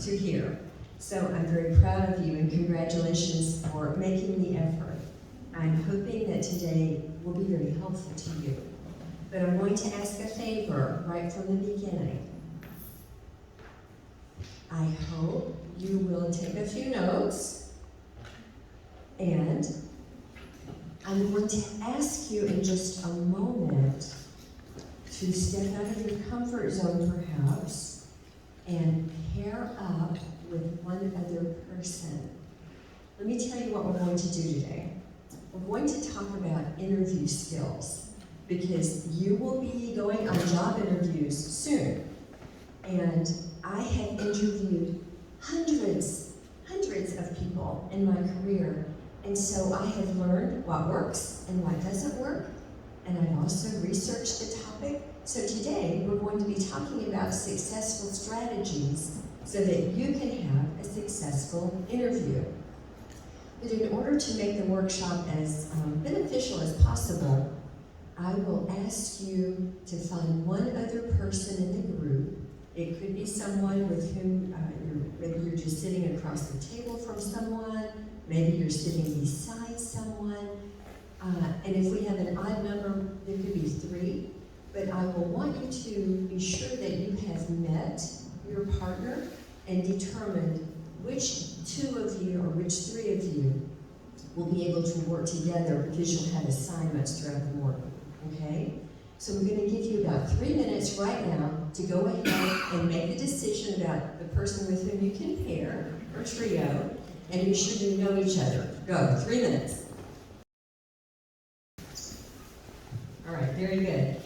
to here. So I'm very proud of you and congratulations for making the effort. I'm hoping that today will be very helpful to you. But I'm going to ask a favor right from the beginning. I hope you will take a few notes, and I'm going to ask you in just a moment to step out of your comfort zone perhaps and pair up with one other person. Let me tell you what we're going to do today. We're going to talk about interview skills because you will be going on job interviews soon. And I have interviewed hundreds of people in my career. And so I have learned what works and what doesn't work. And I've also researched the topic. So today we're going to be talking about successful strategies so that you can have a successful interview. But in order to make the workshop as beneficial as possible, I will ask you to find one other person in the group. It could be someone with whom maybe you're just sitting across the table from someone, maybe you're sitting beside someone, and if we have an odd number, there could be 3, but I will want you to be sure that you have met your partner and determined which 2 of you or which 3 of you will be able to work together because you'll have assignments throughout the morning, okay? So we're going to give you about 3 minutes right now to go ahead and make the decision about the person with whom you can pair or trio, and be sure you know each other. Go, 3 minutes. All right, very good.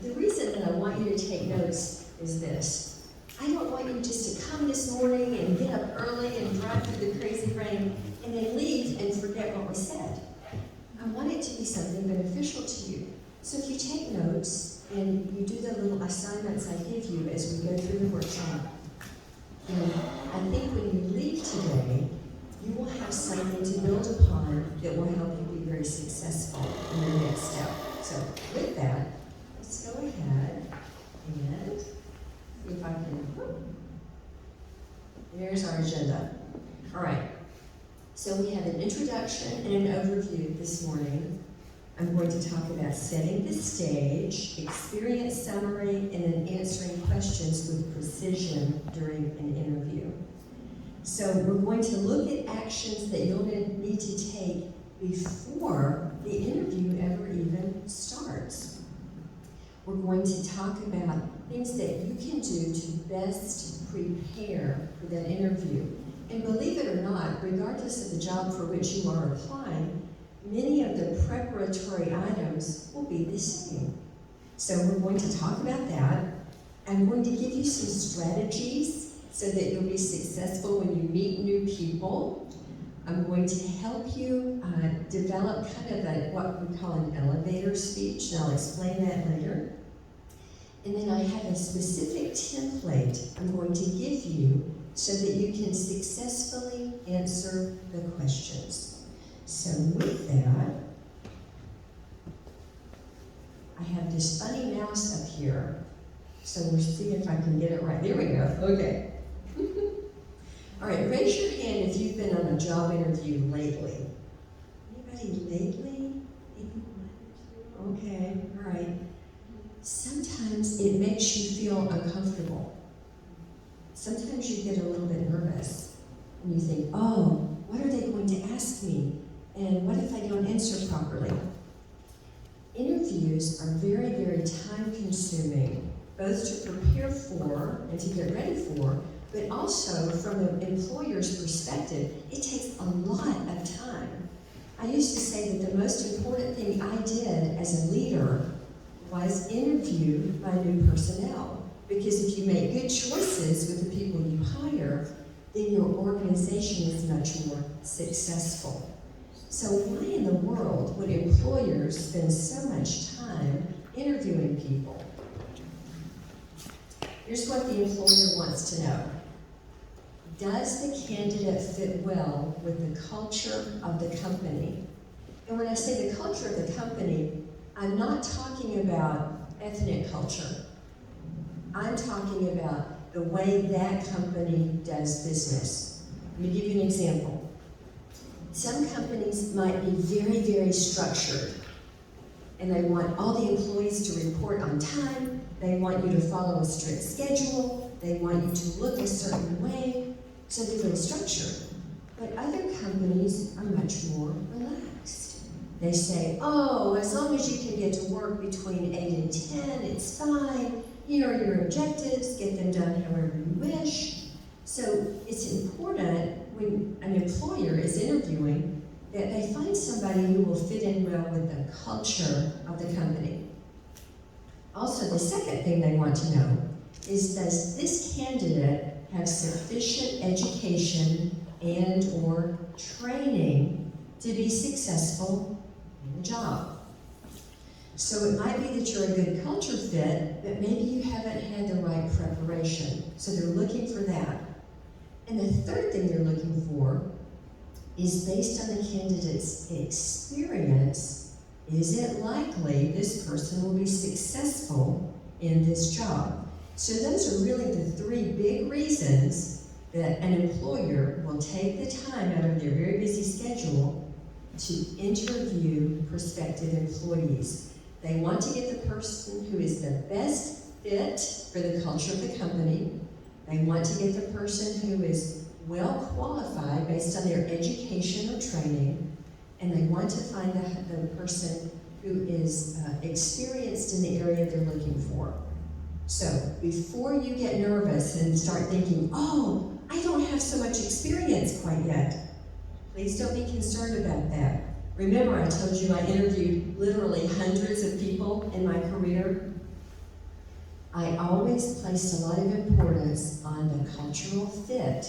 The reason that I want you to take notes is this. I don't want you just to come this morning and get up early and drive through the crazy rain and then leave and forget what was said. I want it to be something beneficial to you. So if you take notes and you do the little assignments I give you as we go through the workshop, and I think when you leave today, you will have something to build upon that will help you be very successful in the next step. So with that, let's go ahead and see if I can, there's our agenda. All right, so we have an introduction and an overview this morning. I'm going to talk about setting the stage, experience summary, and then answering questions with precision during an interview. So we're going to look at actions that you'll need to take before the interview ever even starts. We're going to talk about things that you can do to best prepare for that interview. And believe it or not, regardless of the job for which you are applying, many of the preparatory items will be the same. So we're going to talk about that. I'm going to give you some strategies so that you'll be successful when you meet new people. I'm going to help you develop kind of what we call an elevator speech, and I'll explain that later. And then I have a specific template I'm going to give you so that you can successfully answer the questions. So with that, I have this funny mouse up here. So we'll see if I can get it right. There we go. Okay. All right, raise your hand if you've been on a job interview lately. Anybody lately? Okay, all right. Sometimes it makes you feel uncomfortable. Sometimes you get a little bit nervous. And you think, oh, what are they going to ask me? And what if I don't answer properly? Interviews are very, very time-consuming, both to prepare for and to get ready for, but also from the employer's perspective, it takes a lot of time. I used to say that the most important thing I did as a leader was interview my new personnel. Because if you make good choices with the people you hire, then your organization is much more successful. So why in the world would employers spend so much time interviewing people? Here's what the employer wants to know. Does the candidate fit well with the culture of the company? And when I say the culture of the company, I'm not talking about ethnic culture. I'm talking about the way that company does business. Let me give you an example. Some companies might be very, very structured, and they want all the employees to report on time. They want you to follow a strict schedule. They want you to look a certain way. So they're very structured. But other companies are much more relaxed. They say, oh, as long as you can get to work between 8 and 10, it's fine. Here are your objectives. Get them done however you wish. So it's important when an employer is interviewing that they find somebody who will fit in well with the culture of the company. Also, the second thing they want to know is, does this candidate have sufficient education and or training to be successful in the job? So it might be that you're a good culture fit, but maybe you haven't had the right preparation. So they're looking for that. And the third thing they're looking for is based on the candidate's experience, is it likely this person will be successful in this job? So those are really the three big reasons that an employer will take the time out of their very busy schedule to interview prospective employees. They want to get the person who is the best fit for the culture of the company. They want to get the person who is well qualified based on their education or training, and they want to find the person who is experienced in the area they're looking for. So before you get nervous and start thinking, oh, I don't have so much experience quite yet, please don't be concerned about that. Remember, I told you I interviewed literally hundreds of people in my career. I always placed a lot of importance on the cultural fit.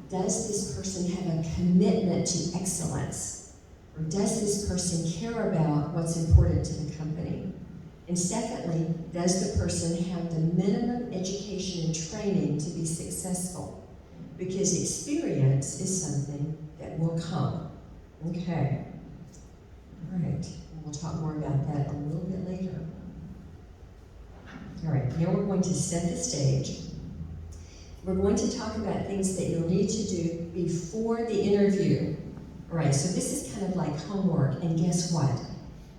Does this person have a commitment to excellence? Or does this person care about what's important to the company? And secondly, does the person have the minimum education and training to be successful? Because experience is something that will come. Okay. All right. We'll talk more about that a little bit later. All right. Now we're going to set the stage. We're going to talk about things that you'll need to do before the interview. All right. So this is kind of like homework. And guess what?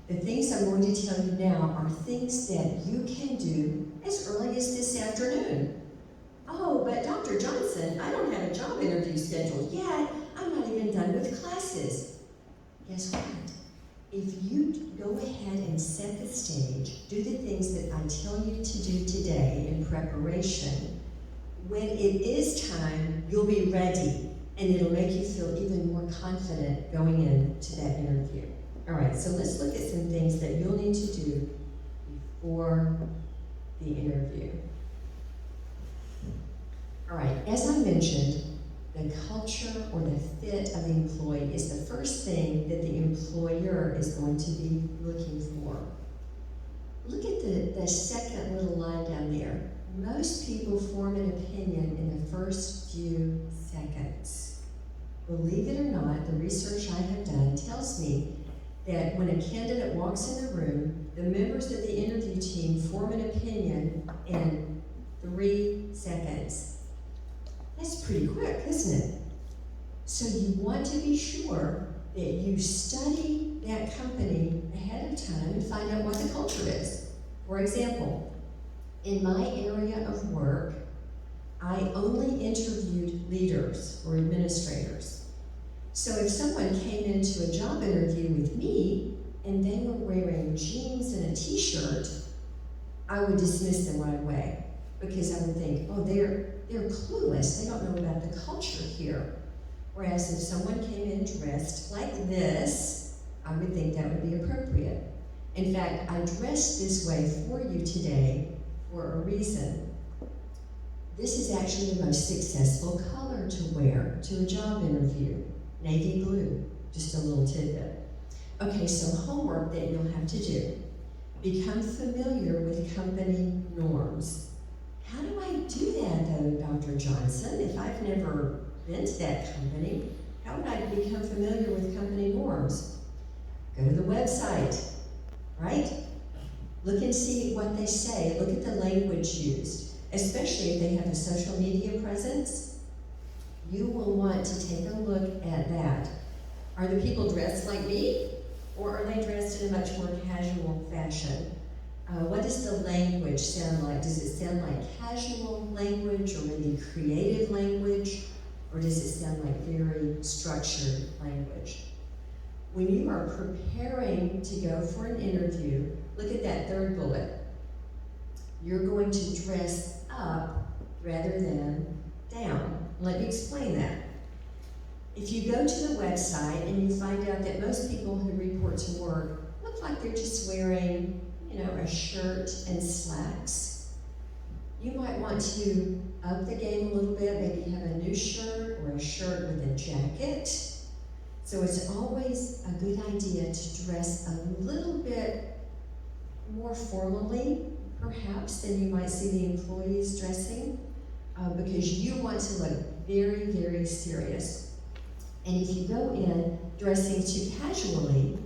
The things I'm going to tell you now are things that you can do as early as this afternoon. Oh, but Dr. Johnson, I don't have a job interview scheduled yet. I'm not even done with classes. Guess what? If you go ahead and set the stage, do the things that I tell you to do today in preparation, when it is time, you'll be ready, and it'll make you feel even more confident going into that interview. All right, so let's look at some things that you'll need to do before the interview. All right, as I mentioned, the culture or the fit of the employee is the first thing that the employer is going to be looking for. Look at the second little line down there. Most people form an opinion in the first few seconds. Believe it or not, the research I have done tells me that when a candidate walks in the room, the members of the interview team form an opinion in 3 seconds. That's pretty quick, isn't it? So you want to be sure that you study that company ahead of time and find out what the culture is. For example, in my area of work, I only interviewed leaders or administrators. So if someone came into a job interview with me and they were wearing jeans and a t-shirt, I would dismiss them right away because I would think, oh, they're clueless. They don't know about the culture here. Whereas if someone came in dressed like this, I would think that would be appropriate. In fact, I dressed this way for you today for a reason. This is actually the most successful color to wear to a job interview. Navy blue, just a little tidbit. Okay, so homework that you'll have to do. Become familiar with company norms. How do I do that though, Dr. Johnson? If I've never been to that company, how would I become familiar with company norms? Go to the website, right? Look and see what they say. Look at the language used. especially if they have a social media presence. You will want to take a look at that. Are the people dressed like me, or are they dressed in a much more casual fashion? What does the language sound like? Does it sound like casual language, or maybe creative language, or does it sound like very structured language? When you are preparing to go for an interview, look at that third bullet. You're going to dress up rather than down. Let me explain that. If you go to the website and you find out that most people who report to work look like they're just wearing, a shirt and slacks, you might want to up the game a little bit, maybe have a new shirt or a shirt with a jacket. So it's always a good idea to dress a little bit more formally, perhaps, than you might see the employees dressing, because you want to look very, very serious. And if you go in dressing too casually,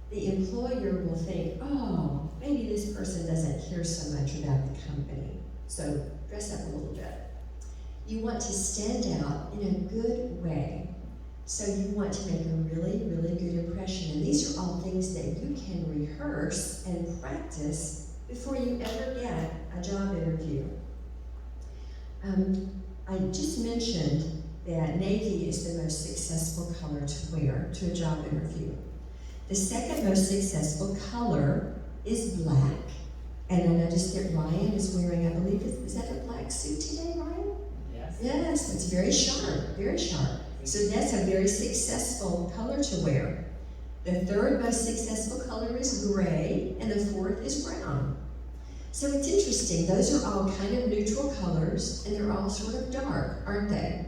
the employer will think, oh, maybe this person doesn't care so much about the company. So dress up a little bit. You want to stand out in a good way. So you want to make a really, really good impression. And these are all things that you can rehearse and practice before you ever get a job interview. I just mentioned that navy is the most successful color to wear to a job interview. The second most successful color is black. And I noticed that Ryan is wearing, I believe, is that a black suit today, Ryan? Yes. Yes, it's very sharp, very sharp. So that's a very successful color to wear. The third most successful color is gray, and the fourth is brown. So it's interesting, those are all kind of neutral colors, and they're all sort of dark, aren't they?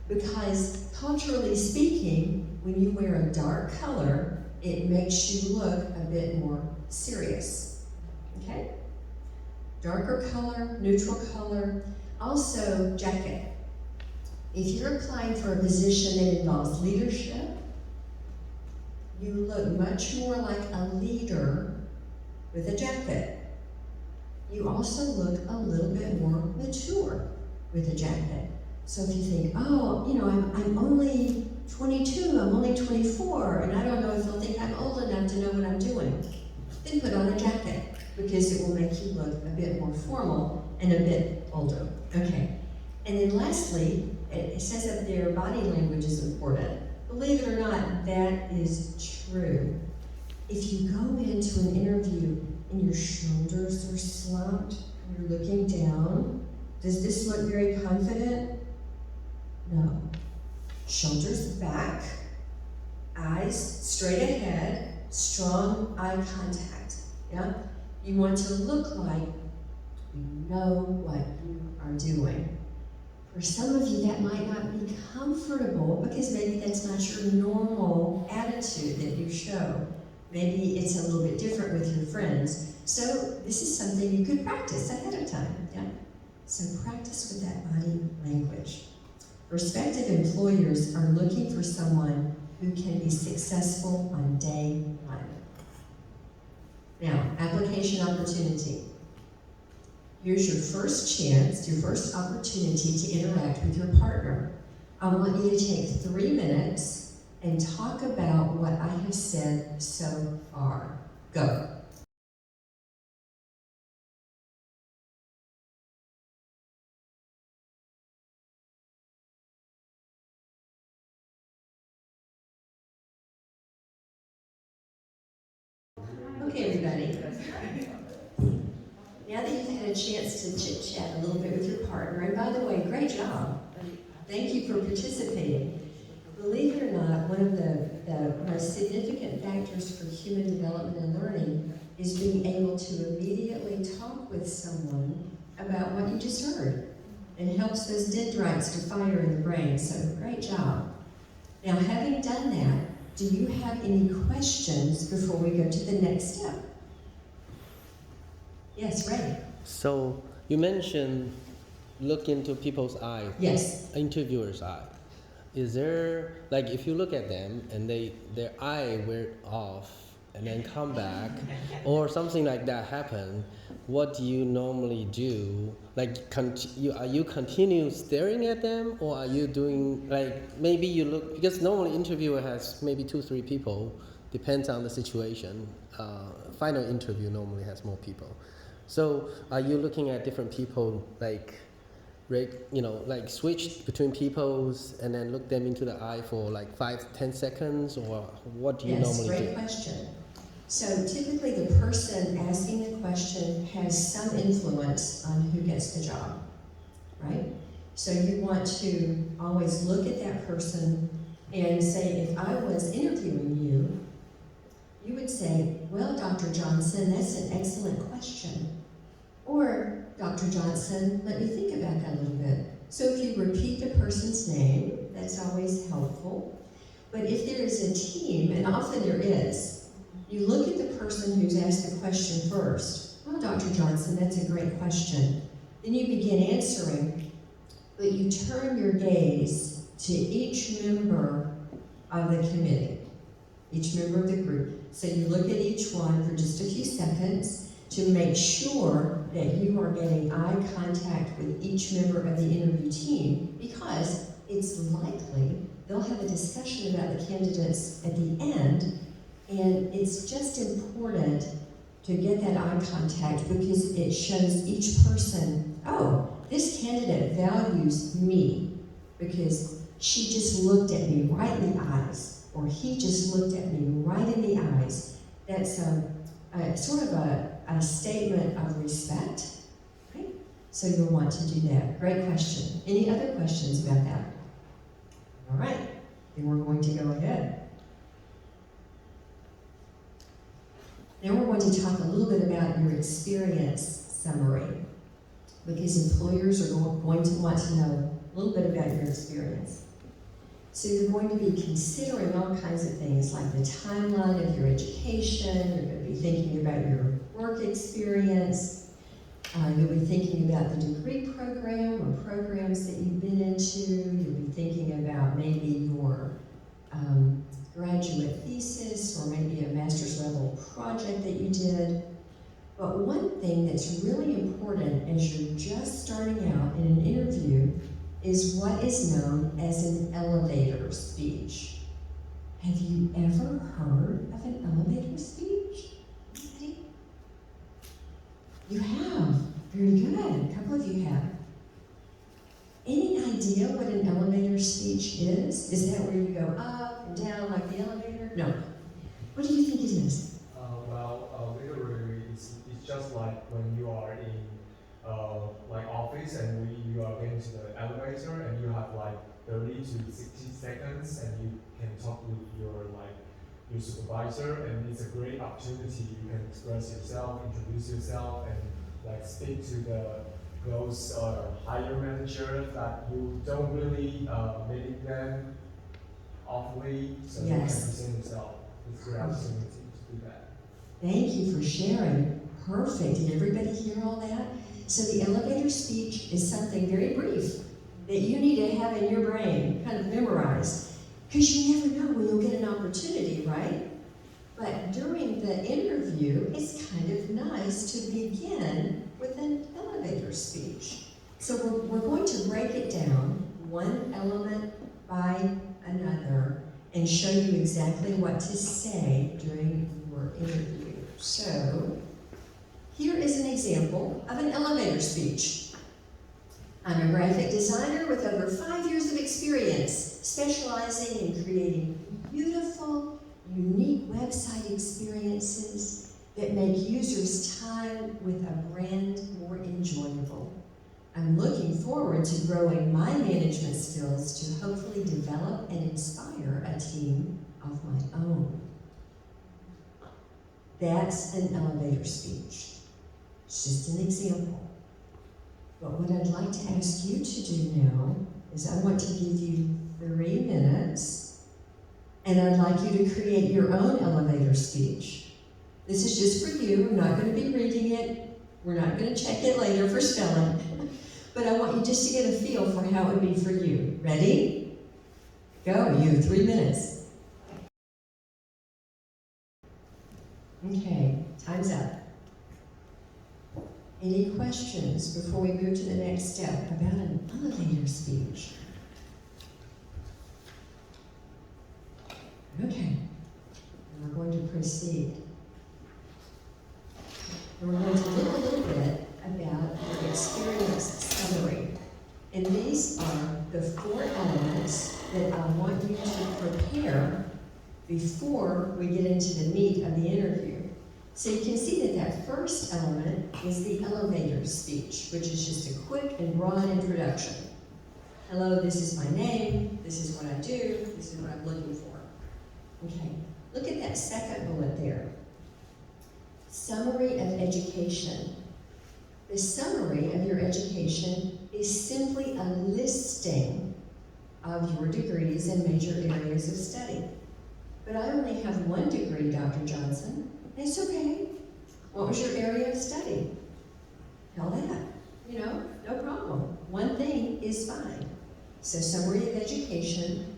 Because culturally speaking, when you wear a dark color, it makes you look a bit more serious, okay? Darker color, neutral color. Also, jacket. If you're applying for a position that involves leadership, you look much more like a leader with a jacket. You also look a little bit more mature with a jacket. So if you think, oh, I'm only 22, I'm only 24, and I don't know if they'll think I'm old enough to know what I'm doing, then put on a jacket, because it will make you look a bit more formal and a bit older. Okay. And then lastly, it says up there, body language is important. Believe it or not, that is true. If you go into an interview and your shoulders are slumped, you're looking down, does this look very confident? No. Shoulders back, eyes straight ahead, strong eye contact. Yeah? You want to look like you know what you are doing. For some of you, that might not be comfortable because maybe that's not your normal attitude that you show. Maybe it's a little bit different with your friends. So this is something you could practice ahead of time. Yeah? So practice with that body language. Prospective employers are looking for someone who can be successful on day one. Now, application opportunity. Here's your first chance, your first opportunity to interact with your partner. I want you to take 3 minutes and talk about what I have said so far. Go. Okay, everybody. Now that you've had a chance to chit-chat a little bit with your partner, and by the way, great job. Thank you for participating. Believe it or not, one of the most significant factors for human development and learning is being able to immediately talk with someone about what you just heard. It helps those dendrites to fire in the brain, so great job. Now, having done that, do you have any questions before we go to the next step? Yes, Ray. So you mentioned look into people's eyes. Yes. Interviewers' eye. Is there, like, if you look at them and their eye wear off and then come back, or something like that happen, what do you normally do? Like, are you continue staring at them, or are you doing, like, maybe you look, because normally interviewer has maybe 2-3 people, depends on the situation. Final interview normally has more people. So are you looking at different people, like, like switch between peoples and then look them into the eye for like 5-10 seconds, or what do you normally do? Yes, great question. So typically the person asking the question has some influence on who gets the job, right? So you want to always look at that person and say, if I was interviewing you, you would say, well, Dr. Johnson, that's an excellent question. Or, Dr. Johnson, let me think about that a little bit. So if you repeat the person's name, that's always helpful. But if there is a team, and often there is, you look at the person who's asked the question first. Well, Dr. Johnson, that's a great question. Then you begin answering, but you turn your gaze to each member of the committee, each member of the group. So you look at each one for just a few seconds to make sure that you are getting eye contact with each member of the interview team, because it's likely they'll have a discussion about the candidates at the end, and it's just important to get that eye contact because it shows each person, oh, this candidate values me because she just looked at me right in the eyes, or he just looked at me right in the eyes. That's sort of a statement of respect, right? So you'll want to do that. Great question. Any other questions about that? All right, then we're going to go ahead. Now we're going to talk a little bit about your experience summary, because employers are going to want to know a little bit about your experience. So you're going to be considering all kinds of things like the timeline of your education. You're going to be thinking about your work experience. You'll be thinking about the degree program or programs that you've been into. You'll be thinking about maybe your graduate thesis or maybe a master's level project that you did. But one thing that's really important as you're just starting out in an interview is what is known as an elevator speech. Have you ever heard of an elevator speech? Anybody? You have. Very good. A couple of you have. Any idea what an elevator speech is? Is that where you go up and down like the elevator? No. What do you think it is? Literally, it's just like when you are in like office and you are getting to the elevator and you have like 30 to 60 seconds and you can talk with your supervisor, and it's a great opportunity. You can express yourself, introduce yourself, and like speak to those higher managers that you don't really meet them awfully, so you can present yourself. It's a great opportunity to do that. Thank you for sharing. Perfect. Did everybody hear all that? So the elevator speech is something very brief that you need to have in your brain, kind of memorized, because you never know when you'll get an opportunity, right? But during the interview, it's kind of nice to begin with an elevator speech. So we're going to break it down one element by another and show you exactly what to say during your interview. So here is an example of an elevator speech. I'm a graphic designer with over 5 years of experience, specializing in creating beautiful, unique website experiences that make users' time with a brand more enjoyable. I'm looking forward to growing my management skills to hopefully develop and inspire a team of my own. That's an elevator speech. It's just an example. But what I'd like to ask you to do now is I want to give you 3 minutes, and I'd like you to create your own elevator speech. This is just for you. I'm not going to be reading it. We're not going to check it later for spelling. But I want you just to get a feel for how it would be for you. Ready? Go. You have 3 minutes. Okay, time's up. Any questions before we move to the next step about an elevator speech? Okay, we're going to proceed. And we're going to look a little bit about the experience summary. And these are the 4 elements that I want you to prepare before we get into the meat of the interview. So you can see that first element is the elevator speech, which is just a quick and broad introduction. Hello, this is my name, this is what I do, this is what I'm looking for. Okay, look at that second bullet there. Summary of education. The summary of your education is simply a listing of your degrees and major areas of study. But I only have 1 degree, Dr. Johnson. It's okay. What was your area of study? Tell that. You know, no problem. 1 thing is fine. So summary of education.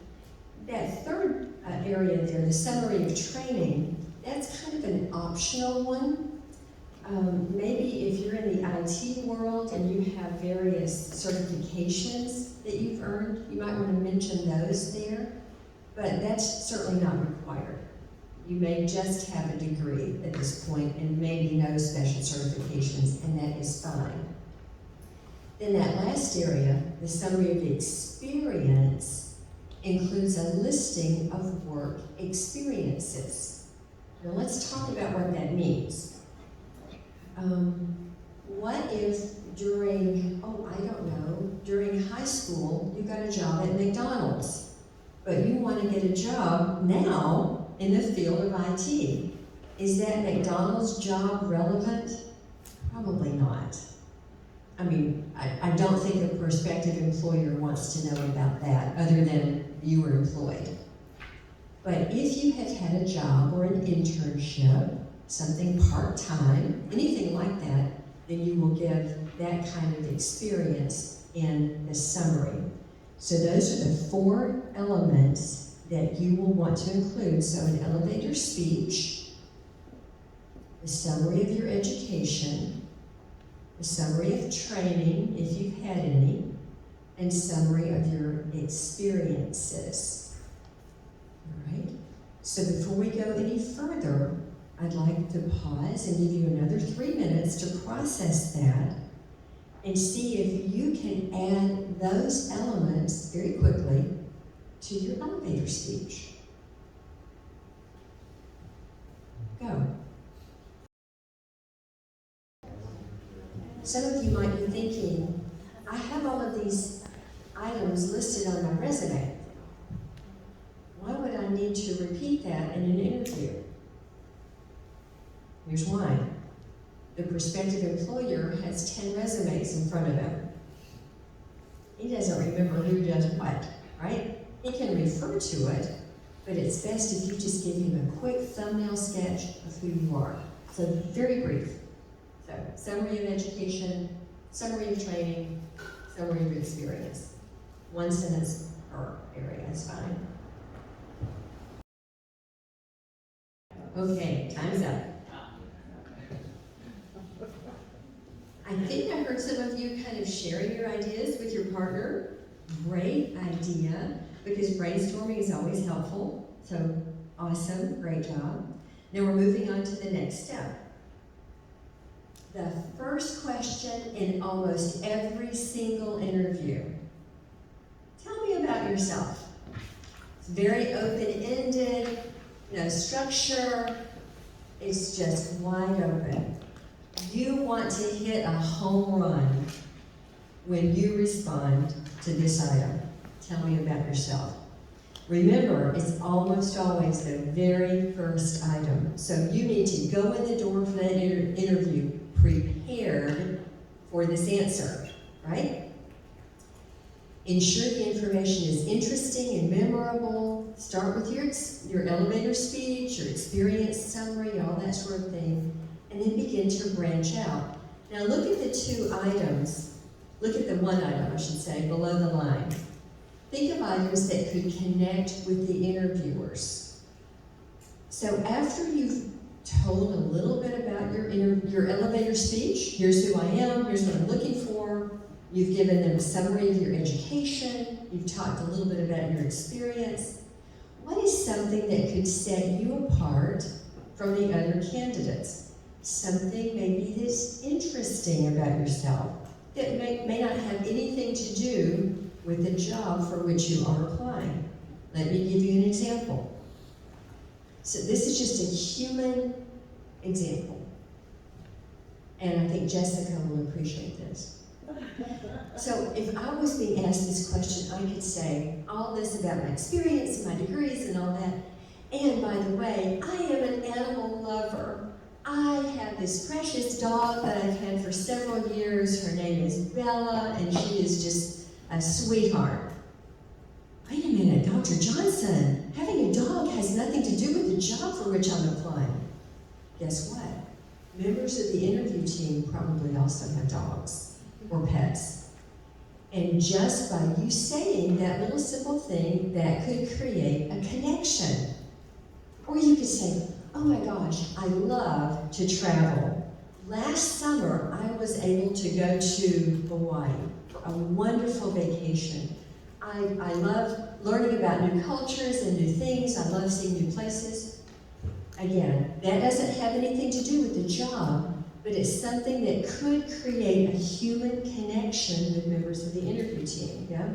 That third area there, the summary of training, that's kind of an optional one. Maybe if you're in the IT world and you have various certifications that you've earned, you might want to mention those there, but that's certainly not required. You may just have a degree at this point and maybe no special certifications, and that is fine. Then that last area, the summary of experience, includes a listing of work experiences. Now let's talk about what that means. What if during high school, you got a job at McDonald's, but you want to get a job now in the field of IT? Is that McDonald's job relevant? Probably not. I mean, I don't think a prospective employer wants to know about that other than you were employed. But if you have had a job or an internship, something part-time, anything like that, then you will give that kind of experience in the summary. So those are the 4 elements that you will want to include. So an elevator speech, the summary of your education, the summary of training, if you've had any, and summary of your experiences. All right? So before we go any further, I'd like to pause and give you another 3 minutes to process that and see if you can add those elements very quickly to your elevator speech. Go. Some of you might be thinking, I have all of these items listed on my resume. Why would I need to repeat that in an interview? Here's why. The prospective employer has 10 resumes in front of him. He doesn't remember who does what, right? He can refer to it, but it's best if you just give him a quick thumbnail sketch of who you are. So very brief. So summary of education, summary of training, summary of experience. 1 sentence per area is fine. Okay, time's up. I think I heard some of you kind of sharing your ideas with your partner. Great idea, because brainstorming is always helpful. So awesome, great job. Now we're moving on to the next step. The first question in almost every single interview. Tell me about yourself. It's very open-ended, no structure. It's just wide open. You want to hit a home run when you respond to this item. Tell me about yourself. Remember, it's almost always the very first item. So you need to go in the door for that interview prepared for this answer, right? Ensure the information is interesting and memorable. Start with your elevator speech, your experience summary, all that sort of thing, and then begin to branch out. Now look at the 2 items. Look at the 1 item, I should say, below the line. Think of items that could connect with the interviewers. So after you've told a little bit about your elevator speech. Here's who I am, here's what I'm looking for. You've given them a summary of your education. You've talked a little bit about your experience. What is something that could set you apart from the other candidates? Something maybe that's interesting about yourself that may not have anything to do with the job for which you are applying. Let me give you an example. So this is just a human example. And I think Jessica will appreciate this. So if I was being asked this question, I could say all this about my experience and my degrees and all that. And by the way, I am an animal lover. I have this precious dog that I've had for several years. Her name is Bella, and she is just a sweetheart. Wait a minute, Dr. Johnson, having a dog has nothing to do with the job for which I'm applying. Guess what? Members of the interview team probably also have dogs or pets. And just by you saying that little simple thing, that could create a connection. Or you could say, oh my gosh, I love to travel. Last summer, I was able to go to Hawaii for a wonderful vacation. I love learning about new cultures and new things. I love seeing new places. Again, that doesn't have anything to do with the job, but it's something that could create a human connection with members of the interview team, yeah?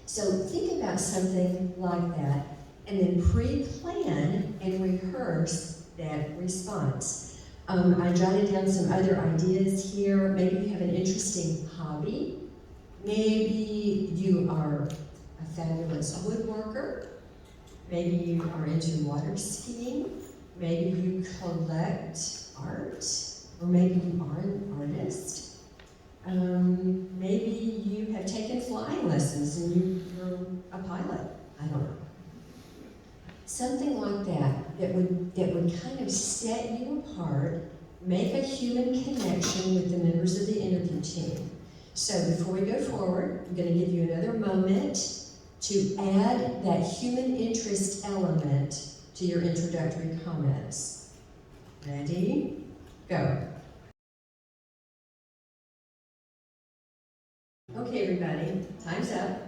So think about something like that, and then pre-plan and rehearse that response. I jotted down some other ideas here. Maybe you have an interesting hobby. Maybe you are a fabulous woodworker. Maybe you are into water skiing. Maybe you collect art. Or maybe you are an artist. Maybe you have taken flying lessons and you're a pilot. I don't know. Something like that would kind of set you apart, make a human connection with the members of the interview team. So before we go forward, I'm going to give you another moment to add that human interest element to your introductory comments. Ready? Go. Okay, everybody, time's up.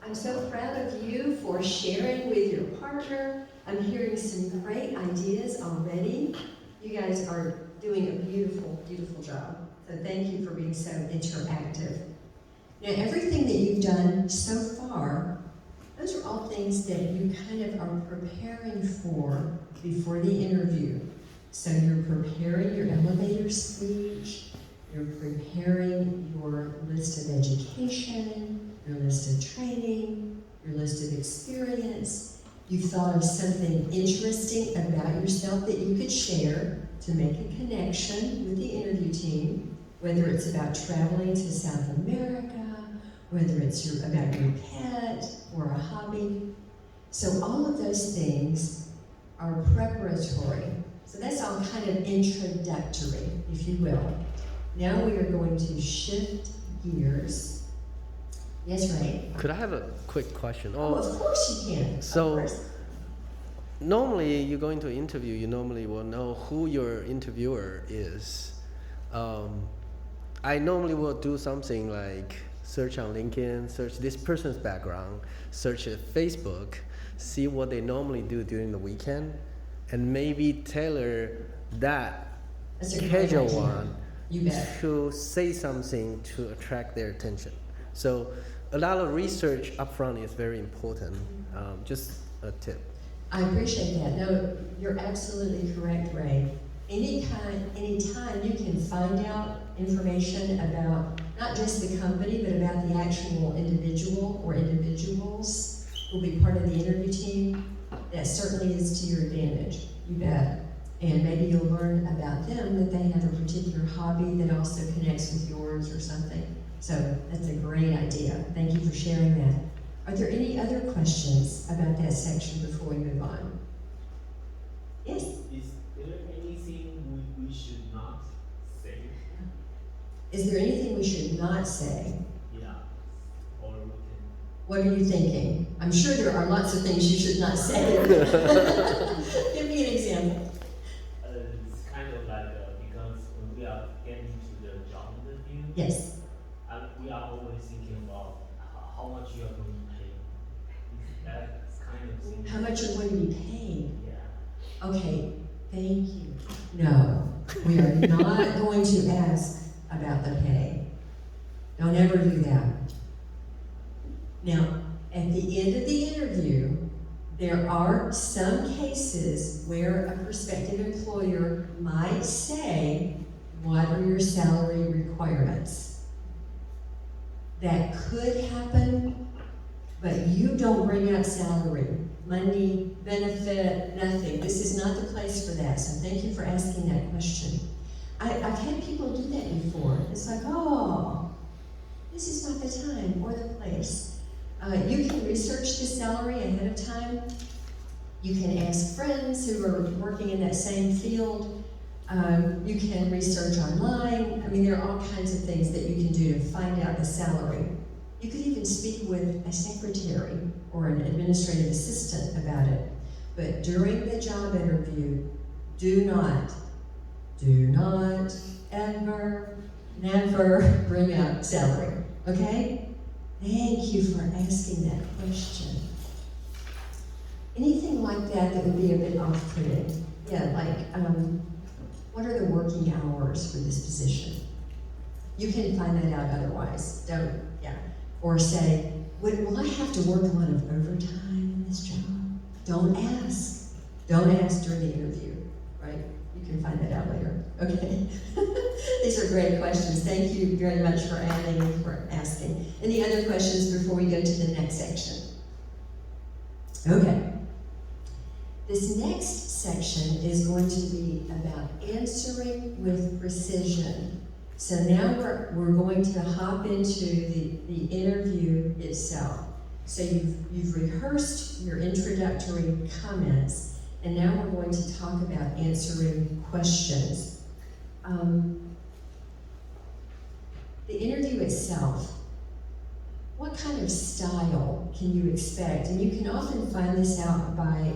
I'm so proud of you for sharing with your partner. I'm hearing some great ideas already. You guys are doing a beautiful, beautiful job. So thank you for being so interactive. Now, everything that you've done so far, those are all things that you kind of are preparing for before the interview. So you're preparing your elevator speech, you're preparing your list of education, your list of training, your list of experience. You've thought of something interesting about yourself that you could share to make a connection with the interview team, whether it's about traveling to South America, whether it's about your pet or a hobby. So all of those things are preparatory. So that's all kind of introductory, if you will. Now we are going to shift gears. Yes, Ray? Could I have a quick question? Oh, of course you can. So, normally you go into an interview, you normally will know who your interviewer is. I normally will do something like search on LinkedIn, search this person's background, search at Facebook, see what they normally do during the weekend, and maybe tailor that casual one to say something to attract their attention. So a lot of research upfront is very important. Just a tip. I appreciate that. No, you're absolutely correct, Ray. Anytime you can find out information about not just the company, but about the actual individual or individuals who will be part of the interview team, that certainly is to your advantage. You bet. And maybe you'll learn about them that they have a particular hobby that also connects with yours or something. So that's a great idea. Thank you for sharing that. Are there any other questions about that section before we move on? Yes? Is there anything we should not say? Is there anything we should not say? Yeah. Or we can. What are you thinking? I'm sure there are lots of things you should not say. Give me an example. asking? How much you're going to be paid? Yeah. Okay, thank you. No, we are not going to ask about the pay. Don't ever do that. Now, at the end of the interview, there are some cases where a prospective employer might say, what are your salary requirements? That could happen, but you don't bring up salary, money, benefit, nothing. This is not the place for that, so thank you for asking that question. I've had people do that before. It's like, oh, this is not the time or the place. You can research the salary ahead of time. You can ask friends who are working in that same field. You can research online. I mean, there are all kinds of things that you can do to find out the salary. You could even speak with a secretary or an administrative assistant about it. But during the job interview, do not ever, never bring up salary, okay? Thank you for asking that question. Anything like that that would be a bit off-putting? Yeah, like, what are the working hours for this position? You can find that out otherwise. Don't, yeah. Or say, will I have to work a lot of overtime in this job? Don't ask. Don't ask during the interview, right? You can find that out later. Okay. These are great questions. Thank you very much for adding and for asking. Any other questions before we go to the next section? Okay. This next section is going to be about answering with precision. So now we're going to hop into the interview itself. So you've rehearsed your introductory comments, and now we're going to talk about answering questions. The interview itself, what kind of style can you expect? And you can often find this out by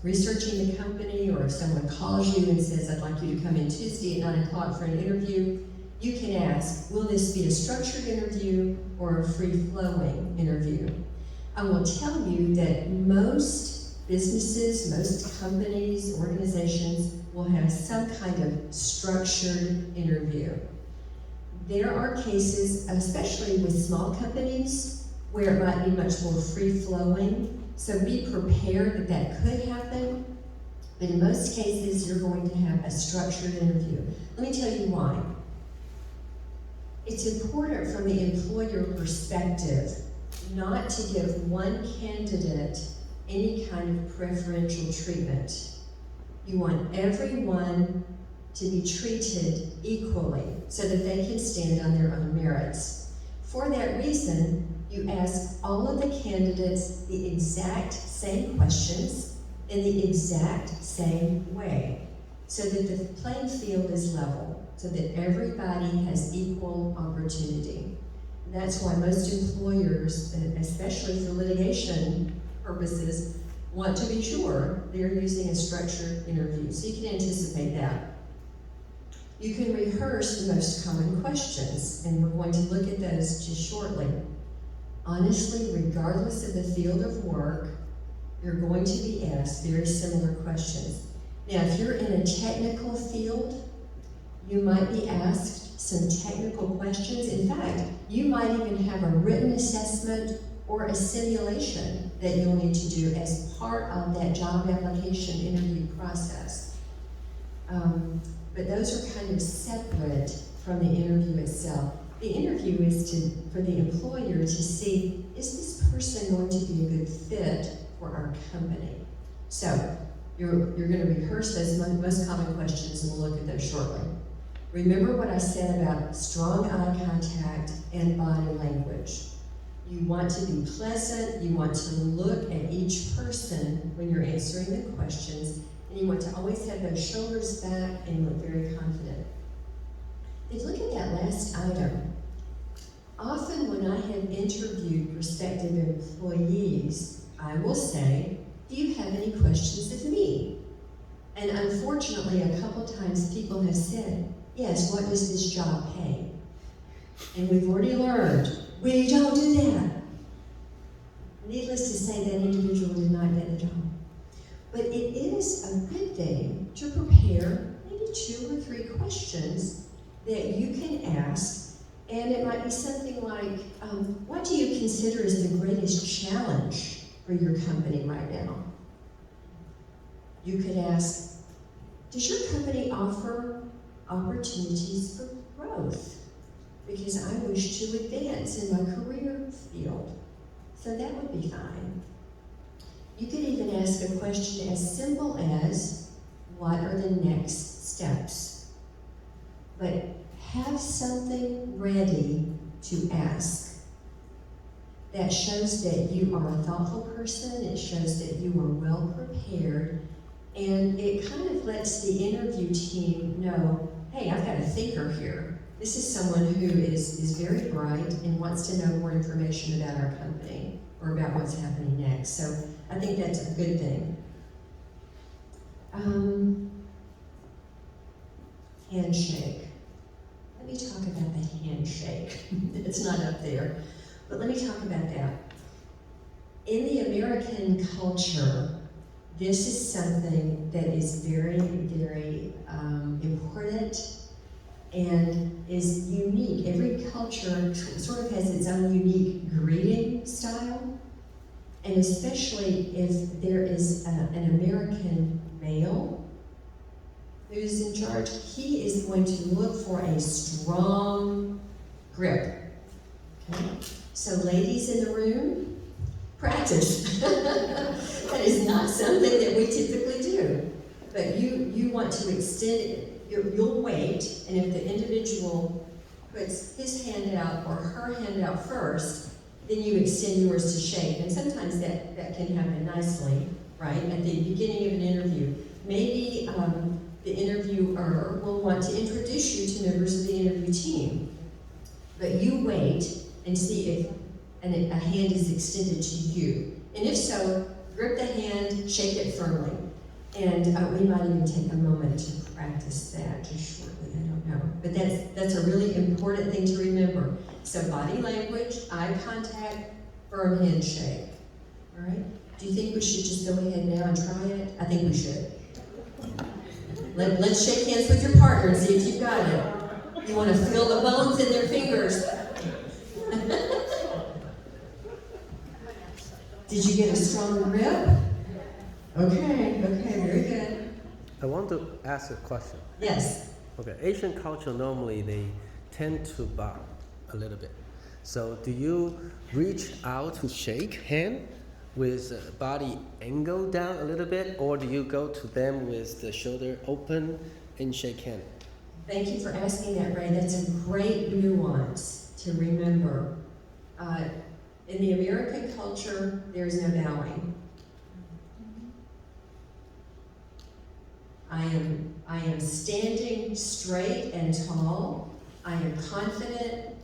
researching the company, or if someone calls you and says, I'd like you to come in Tuesday at 9 o'clock for an interview, you can ask, will this be a structured interview or a free-flowing interview? I will tell you that most businesses, most companies, organizations will have some kind of structured interview. There are cases, especially with small companies, where it might be much more free-flowing. So be prepared that could happen. But in most cases, you're going to have a structured interview. Let me tell you why. It's important from the employer perspective not to give one candidate any kind of preferential treatment. You want everyone to be treated equally so that they can stand on their own merits. For that reason, you ask all of the candidates the exact same questions in the exact same way, so that the playing field is level, so that everybody has equal opportunity. That's why most employers, especially for litigation purposes, want to be sure they're using a structured interview, so you can anticipate that. You can rehearse the most common questions, and we're going to look at those just shortly. Honestly, regardless of the field of work, you're going to be asked very similar questions. Now, if you're in a technical field, you might be asked some technical questions. In fact, you might even have a written assessment or a simulation that you'll need to do as part of that job application interview process. But those are kind of separate from the interview itself. The interview is for the employer to see, is this person going to be a good fit for our company? So you're going to rehearse those most common questions, and we'll look at those shortly. Remember what I said about strong eye contact and body language. You want to be pleasant, you want to look at each person when you're answering the questions, and you want to always have those shoulders back and look very confident. If you look at that last item, often when I have interviewed prospective employees, I will say, do you have any questions of me? And unfortunately, a couple times people have said, yes, what does this job pay? And we've already learned, we don't do that. needless to say, that individual did not get the job. But it is a good thing to prepare maybe 2 or 3 questions that you can ask, and it might be something like, what do you consider is the greatest challenge for your company right now? You could ask, does your company offer opportunities for growth? Because I wish to advance in my career field. So that would be fine. You could even ask a question as simple as, what are the next steps? But have something ready to ask. That shows that you are a thoughtful person, it shows that you are well prepared, and it kind of lets the interview team know, hey, I've got a thinker here. This is someone who is very bright and wants to know more information about our company or about what's happening next. So I think that's a good thing. Handshake. Let me talk about the handshake. It's not up there, but let me talk about that. In the American culture, this is something that is very, very important and is unique. Every culture sort of has its own unique greeting style, and especially if there is an American male who's in charge, he is going to look for a strong grip. Okay? So ladies in the room, practice. That is not something that we typically do. But you want to extend it. You'll wait, and if the individual puts his hand out or her hand out first, then you extend yours to shake. And sometimes that can happen nicely, right? At the beginning of an interview. Maybe the interviewer will want to introduce you to members of the interview team. But you wait and see if a hand is extended to you. And if so, grip the hand, shake it firmly. And we might even take a moment to practice that just shortly, I don't know. But that's a really important thing to remember. So body language, eye contact, firm handshake. All right? Do you think we should just go ahead now and try it? I think we should. Let's shake hands with your partner and see if you've got it. You want to feel the bones in their fingers. Did you get a strong grip? Okay, very good. I want to ask a question. Yes. Okay, Asian culture normally they tend to bow a little bit. So do you reach out to shake hand with body angle down a little bit, or do you go to them with the shoulder open and shake hand? Thank you for asking that, Ray. That's a great nuance to remember. In the American culture, there's no bowing. I am standing straight and tall. I am confident,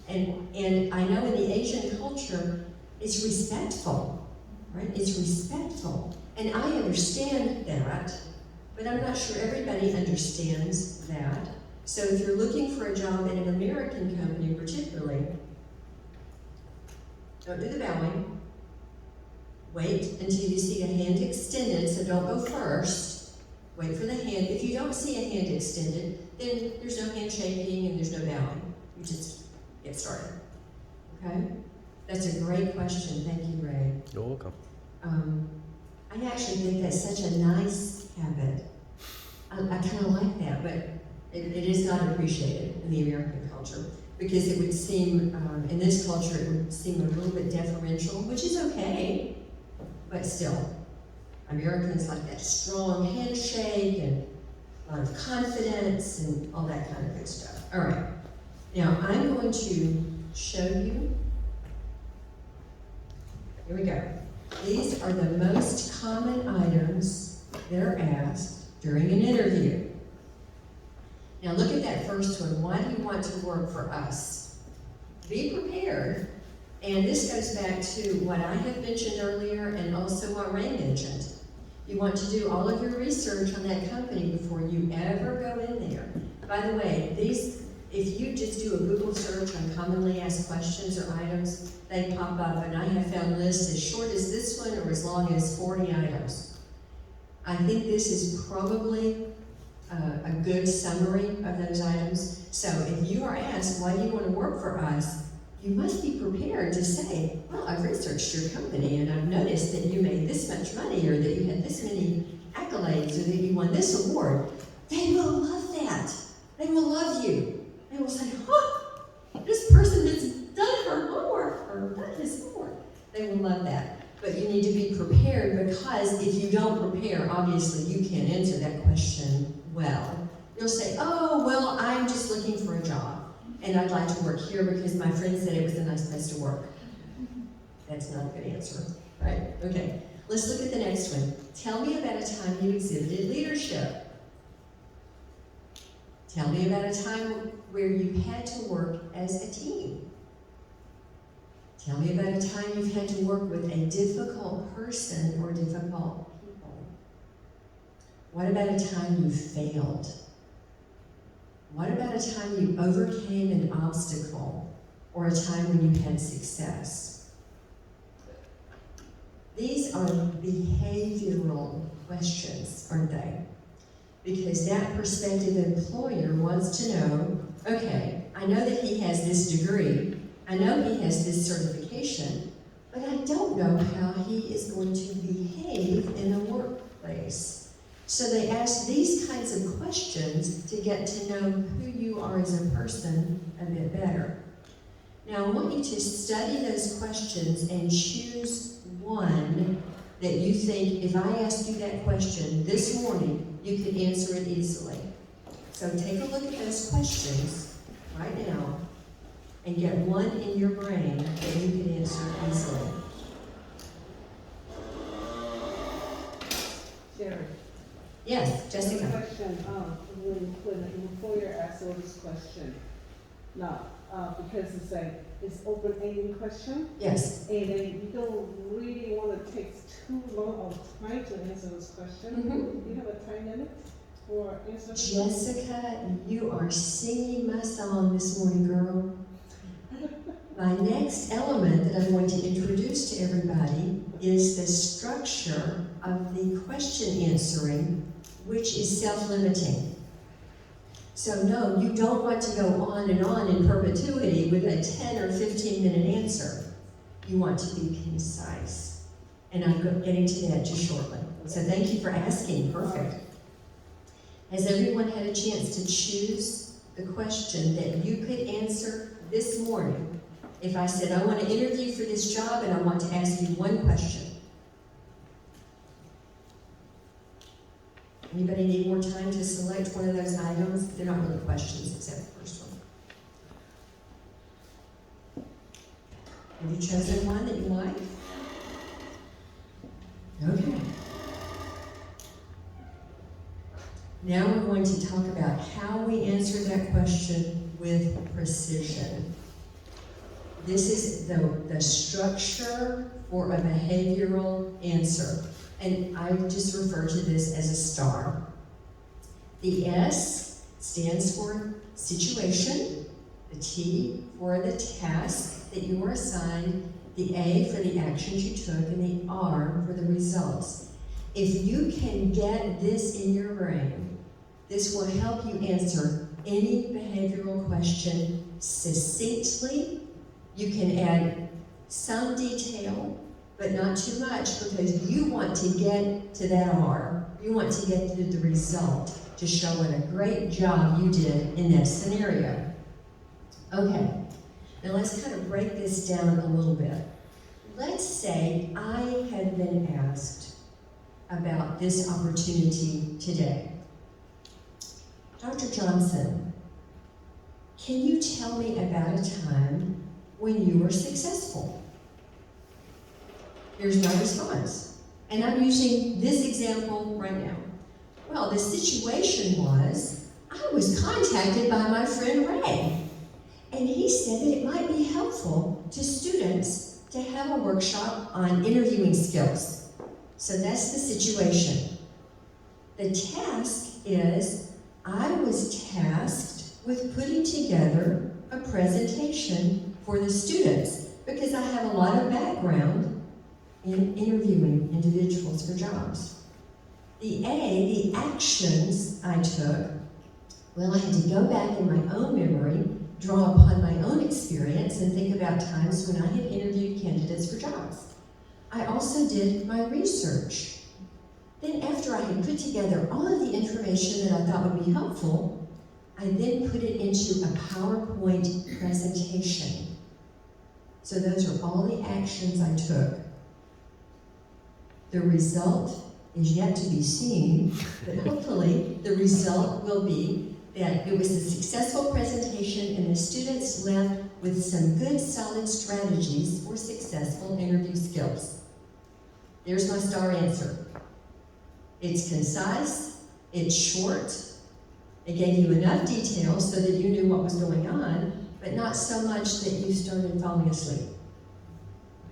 and I know in the Asian culture, it's respectful, right? It's respectful, and I understand that, but I'm not sure everybody understands that. So if you're looking for a job in an American company particularly, don't do the bowing. Wait until you see a hand extended, so don't go first. Wait for the hand. If you don't see a hand extended, then there's no handshaking and there's no bowing. You just get started. Okay? That's a great question. Thank you, Ray. You're welcome. I actually think that's such a nice habit. I kind of like that, but it is not appreciated in the American culture because it would seem, in this culture, it would seem a little bit deferential, which is okay, but still. Americans like that strong handshake and a lot of confidence and all that kind of good stuff. All right. Now, I'm going to show you. Here we go. These are the most common items that are asked during an interview. Now, look at that first one. Why do you want to work for us? Be prepared. And this goes back to what I have mentioned earlier and also what Ray mentioned. You want to do all of your research on that company before you ever go in there. By the way, If you just do a Google search on commonly asked questions or items, they pop up, and I have found lists as short as this one or as long as 40 items. I think this is probably a good summary of those items. So if you are asked, why do you want to work for us? You must be prepared to say, well, I've researched your company and I've noticed that you made this much money, or that you had this many accolades, or that you won this award. They will love that. They will love you. They will say, huh, this person has done her homework or done his homework. They will love that. But you need to be prepared, because if you don't prepare, obviously you can't answer that question well. You'll say, oh, well, I'm just looking for a job, and I'd like to work here because my friend said it was a nice place to work. That's not a good answer, right? Okay, let's look at the next one. Tell me about a time you exhibited leadership. Tell me about a time where you had to work as a team. Tell me about a time you've had to work with a difficult person or difficult people. What about a time you failed? What about a time you overcame an obstacle, or a time when you had success? These are behavioral questions, aren't they? Because that prospective employer wants to know, okay, I know that he has this degree, I know he has this certification, but I don't know how he is going to behave in the workplace. So they ask these kinds of questions to get to know who you are as a person a bit better. Now I want you to study those questions and choose one that you think, if I asked you that question this morning, you could answer it easily. So take a look at those questions right now and get one in your brain that you can answer easily. Sherrie. Yes, Jessica. Question, when an employer asks all this question, now, because it's open-ended question, Yes. and then you don't really want to take too long of time to answer this question. Mhm. Do you have a time limit for answering? Jessica, you are singing my song this morning, girl. My next element that I'm going to introduce to everybody is the structure of the question answering, which is self-limiting. So no, you don't want to go on and on in perpetuity with a 10 or 15 minute answer. You want to be concise. And I'm getting to that just shortly. So thank you for asking. Perfect. Has everyone had a chance to choose the question that you could answer this morning? If I said, I want to interview for this job and I want to ask you one question. Anybody need more time to select one of those items? They're not really questions except the first one. Have you chosen one that you like? Okay. Now we're going to talk about how we answer that question with precision. This is the structure for a behavioral answer. And I just refer to this as a STAR. The S stands for situation, the T for the task that you were assigned, the A for the actions you took, and the R for the results. If you can get this in your brain, this will help you answer any behavioral question succinctly. You can add some detail, but not too much, because you want to get to that R. You want to get to the result to show what a great job you did in that scenario. Okay, now let's kind of break this down a little bit. Let's say I had been asked about this opportunity today. Dr. Johnson, can you tell me about a time when you were successful? Here's my response. And I'm using this example right now. Well, the situation was, I was contacted by my friend Ray, and he said that it might be helpful to students to have a workshop on interviewing skills. So that's the situation. The task is, I was tasked with putting together a presentation for the students because I have a lot of background in interviewing individuals for jobs. The A, the actions I took, well, I had to go back in my own memory, draw upon my own experience, and think about times when I had interviewed candidates for jobs. I also did my research. Then after I had put together all of the information that I thought would be helpful, I then put it into a PowerPoint presentation. So those are all the actions I took. The result is yet to be seen, but hopefully the result will be that it was a successful presentation and the students left with some good solid strategies for successful interview skills. There's my star answer. It's concise, it's short, it gave you enough details so that you knew what was going on, but not so much that you started falling asleep.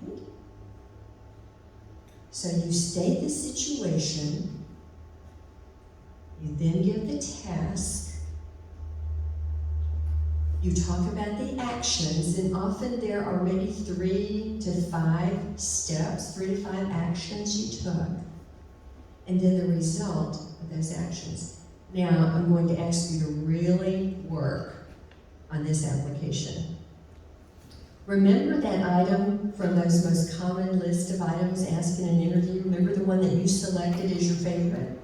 Right? So you state the situation, you then give the task, you talk about the actions, and often there are maybe 3 to 5 steps, 3 to 5 actions you took, and then the result of those actions. Now, I'm going to ask you to really work on this application. Remember that item from those most common list of items asked in an interview? Remember the one that you selected as your favorite?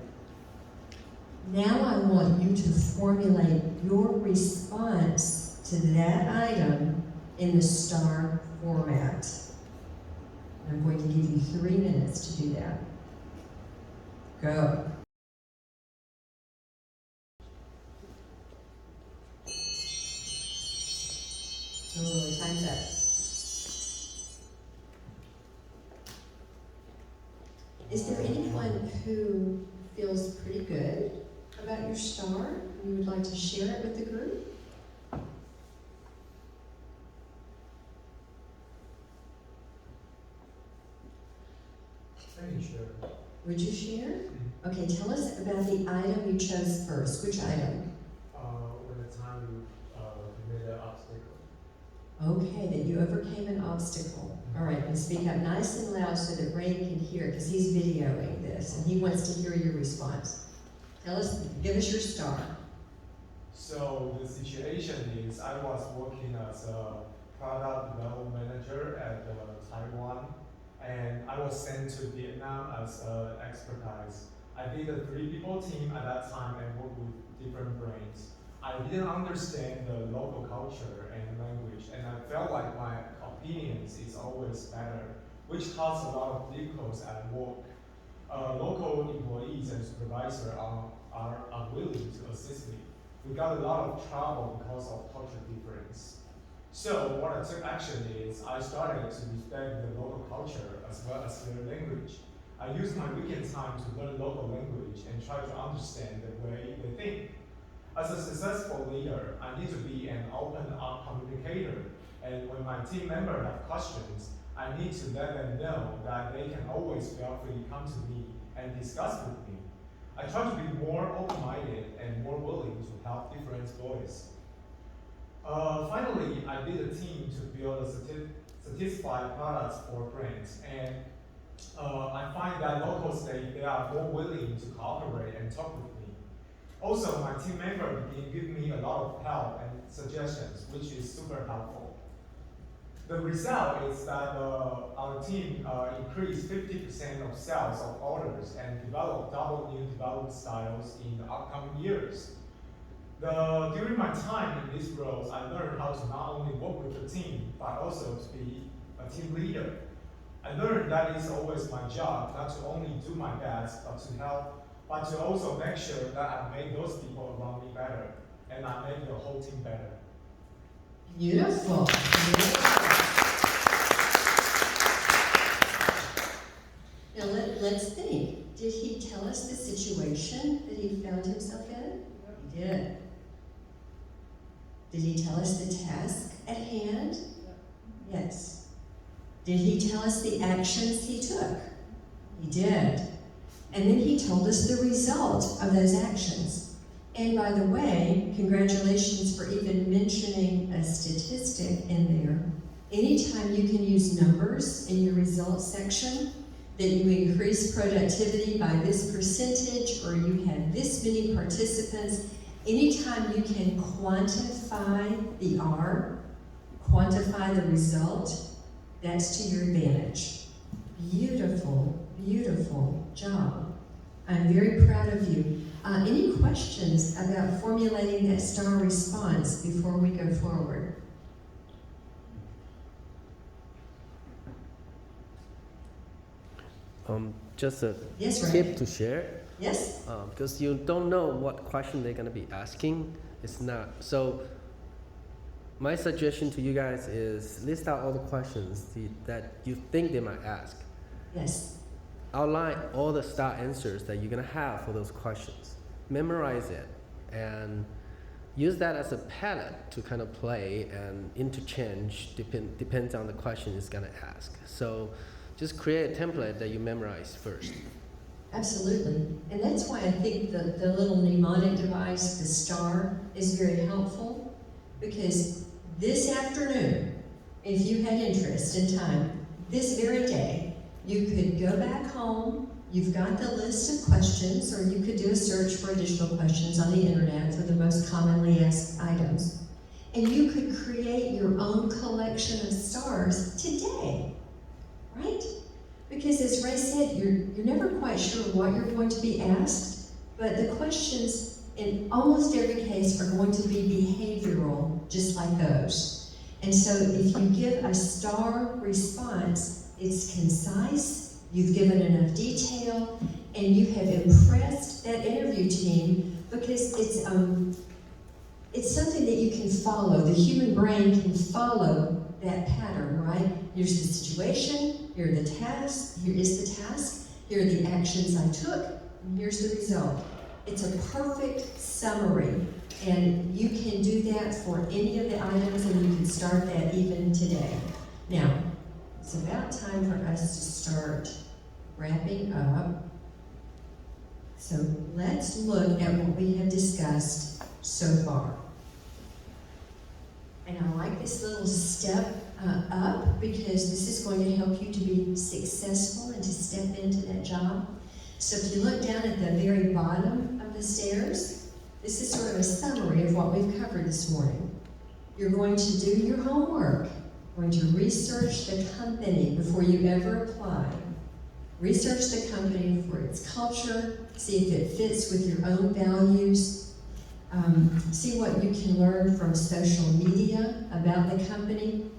Now I want you to formulate your response to that item in the STAR format. I'm going to give you 3 minutes to do that. Go. Oh, time's up. Is there anyone who feels pretty good about your STAR? You would like to share it with the group? I can share. Would you share? Okay, tell us about the item you chose first. Which item? When the time you made an obstacle. Okay, that you overcame an obstacle. All right, and speak up nice and loud so that Ray can hear, because he's videoing this, and he wants to hear your response. Tell us, give us your STAR. So the situation is I was working as a product development manager at Taiwan, and I was sent to Vietnam as an expertise. I did a 3-people team at that time and worked with different brains. I didn't understand the local culture and language, and I felt like my opinions is always better, which caused a lot of difficulties at work. Local employees and supervisors are willing to assist me. We got a lot of trouble because of culture difference. So what I took action is I started to respect the local culture as well as their language. I used my weekend time to learn local language and try to understand the way they think. As a successful leader, I need to be an open communicator, and when my team members have questions, I need to let them know that they can always feel free to come to me and discuss with me. I try to be more open-minded and more willing to help different voices. Finally, I did a team to build a satisfied products for brands, and I find that local state, they are more willing to cooperate and talk with me. Also, my team member gave me a lot of help and suggestions, which is super helpful. The result is that our team increased 50% of sales of orders and developed double new development styles in the upcoming years. During my time in these roles, I learned how to not only work with the team, but also to be a team leader. I learned that it's always my job not to only do my best, but to help, but to also make sure that I make those people around me better, and I make the whole team better. Beautiful. Now let's think. Did he tell us the situation that he found himself in? He did. Did he tell us the task at hand? Yes. Did he tell us the actions he took? He did. And then he told us the result of those actions. And by the way, congratulations for even mentioning a statistic in there. Anytime you can use numbers in your results section, that you increase productivity by this percentage, or you had this many participants, anytime you can quantify the R, quantify the result, that's to your advantage. Beautiful, beautiful job. I'm very proud of you. Any questions about formulating that STAR response before we go forward? Just a Yes, Ray. tip to share. Yes? Because you don't know what question they're going to be asking. It's not. So my suggestion to you guys is list out all the questions that you think they might ask. Yes. Outline all the STAR answers that you're going to have for those questions. Memorize it and use that as a palette to kind of play and interchange depends on the question it's going to ask. So just create a template that you memorize first. Absolutely. And that's why I think the little mnemonic device, the STAR, is very helpful, because this afternoon, if you had interest in time, this very day, you could go back home, you've got the list of questions, or you could do a search for additional questions on the internet for the most commonly asked items. And you could create your own collection of stars today, right? Because as Ray said, you're never quite sure what you're going to be asked, but the questions in almost every case are going to be behavioral, just like those. And so if you give a STAR response, it's concise, you've given enough detail, and you have impressed that interview team, because it's something that you can follow. The human brain can follow that pattern, right? Here's the situation, here are the tasks, here is the task, here are the actions I took, and here's the result. It's a perfect summary, and you can do that for any of the items, and you can start that even today. Now, it's about time for us to start wrapping up. So let's look at what we have discussed so far. And I like this little step up, because this is going to help you to be successful and to step into that job. So if you look down at the very bottom of the stairs, this is sort of a summary of what we've covered this morning. You're going to do your homework. You're going to research the company before you ever apply. Research the company for its culture, see if it fits with your own values. See what you can learn from social media about the company.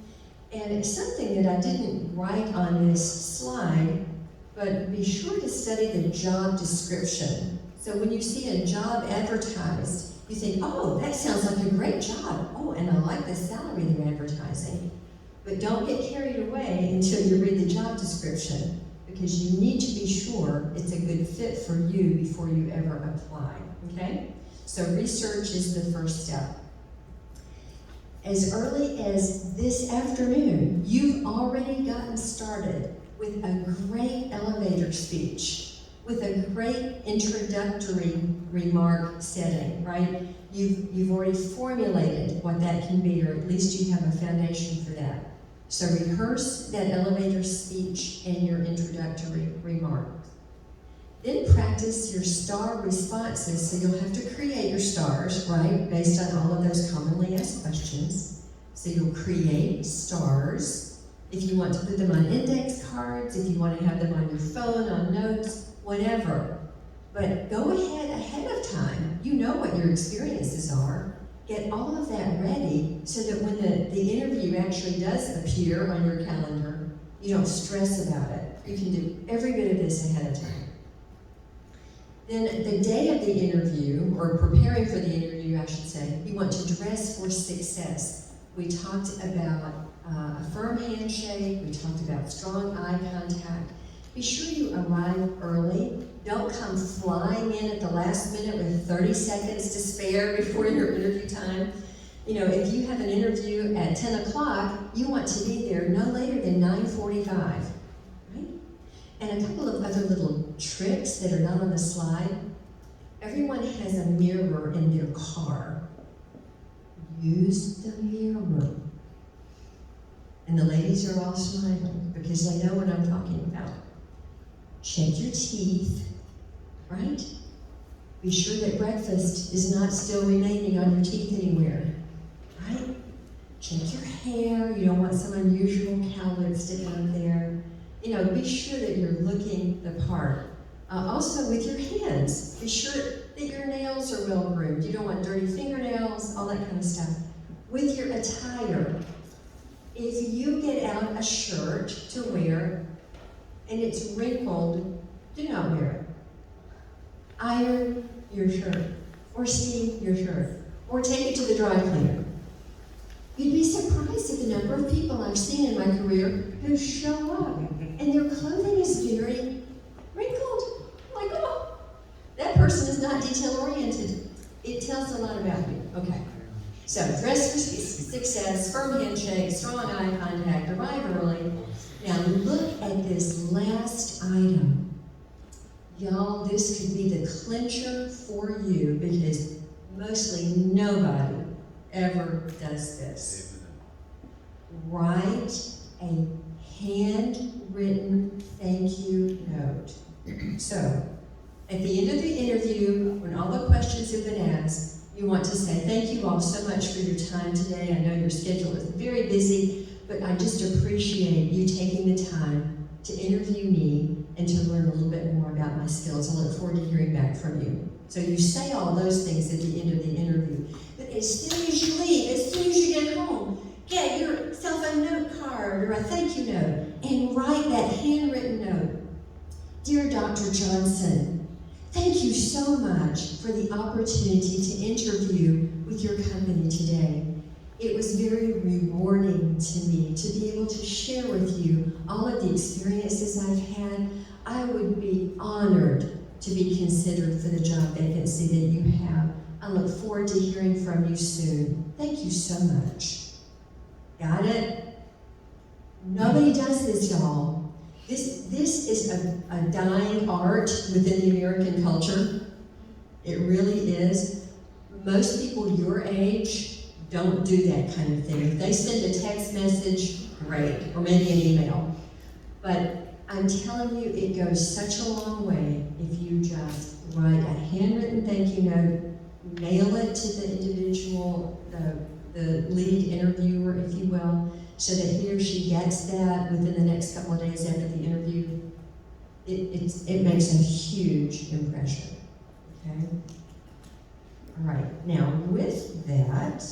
And it's something that I didn't write on this slide, but be sure to study the job description. So when you see a job advertised, you think, oh, that sounds like a great job. Oh, and I like the salary they're advertising. But don't get carried away until you read the job description, because you need to be sure it's a good fit for you before you ever apply, okay? So research is the first step. As early as this afternoon, you've already gotten started with a great elevator speech, with a great introductory remark setting, right? You've already formulated what that can be, or at least you have a foundation for that. So rehearse that elevator speech and your introductory remarks. Then practice your STAR responses, so you'll have to create your stars, right, based on all of those commonly asked questions. So you'll create stars. If you want to put them on index cards, if you want to have them on your phone, on notes, whatever. But go ahead of time. You know what your experiences are. Get all of that ready so that when the interview actually does appear on your calendar, you don't stress about it. You can do every bit of this ahead of time. Then the day of the interview, or preparing for the interview, I should say, you want to dress for success. We talked about a firm handshake, we talked about strong eye contact. Be sure you arrive early. Don't come flying in at the last minute with 30 seconds to spare before your interview time. You know, if you have an interview at 10 o'clock, you want to be there no later than 9:45. And a couple of other little tricks that are not on the slide. Everyone has a mirror in their car. Use the mirror. And the ladies are all smiling because they know what I'm talking about. Check your teeth, right? Be sure that breakfast is not still remaining on your teeth anywhere, right? Check your hair. You don't want some unusual cowlick sticking up there. You know, be sure that you're looking the part. Also with your hands, be sure that your nails are well groomed. You don't want dirty fingernails, all that kind of stuff. With your attire, if you get out a shirt to wear and it's wrinkled, do not wear it. Iron your shirt, or steam your shirt, or take it to the dry cleaner. You'd be surprised at the number of people I've seen in my career who show up and their clothing is very wrinkled. I'm like, oh, that person is not detail-oriented. It tells a lot about you. Okay. So, dress for success, firm handshake, strong eye contact, arrive early. Now, look at this last item. Y'all, this could be the clincher for you because mostly nobody ever does this. Write a handwritten thank you note. So, at the end of the interview, when all the questions have been asked, you want to say, thank you all so much for your time today. I know your schedule is very busy, but I just appreciate you taking the time to interview me and to learn a little bit more about my skills. I look forward to hearing back from you. So you say all those things at the end of the interview. But as soon as you leave, as soon as you get home, get yourself a note card or a thank you note and write that handwritten note. Dear Dr. Johnson, thank you so much for the opportunity to interview with your company today. It was very rewarding to me to be able to share with you all of the experiences I've had. I would be honored to be considered for the job vacancy that you have. I look forward to hearing from you soon. Thank you so much. Got it? Nobody does this, y'all. This is a dying art within the American culture. It really is. Most people your age don't do that kind of thing. If they send a text message, great, or maybe an email. But I'm telling you, it goes such a long way if you just write a handwritten thank you note, mail it to the individual, the lead interviewer, if you will, so that he or she gets that within the next couple of days after the interview. It makes a huge impression, okay? All right, now with that,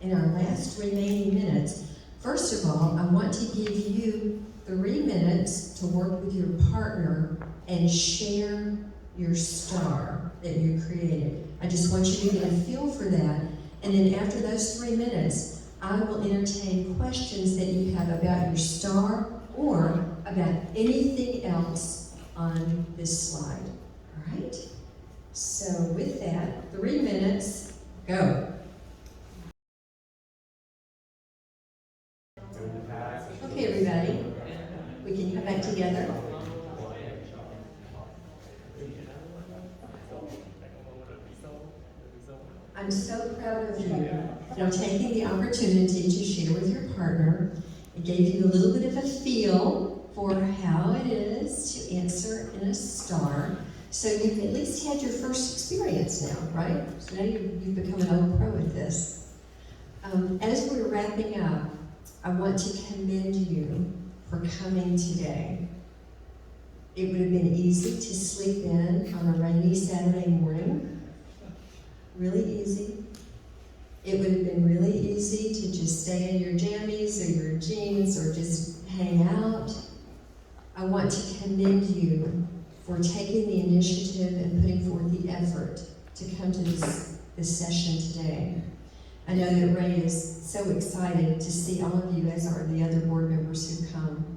in our last remaining minutes, first of all, I want to give you 3 minutes to work with your partner and share your star that you created. I just want you to get a feel for that, and then after those 3 minutes, I will entertain questions that you have about your star or about anything else on this slide. All right? So with that, 3 minutes, go. Okay, everybody, we can come back together. I'm so proud of you for taking the opportunity to share with your partner. It gave you a little bit of a feel for how it is to answer in a star. So you've at least had your first experience now, right? So now you've become an old pro at this. As we're wrapping up, I want to commend you for coming today. It would have been easy to sleep in on a rainy Saturday morning. Really easy. It would have been really easy to just stay in your jammies or your jeans or just hang out. I want to commend you for taking the initiative and putting forth the effort to come to this session today. I know that Ray is so excited to see all of you, as are the other board members who come.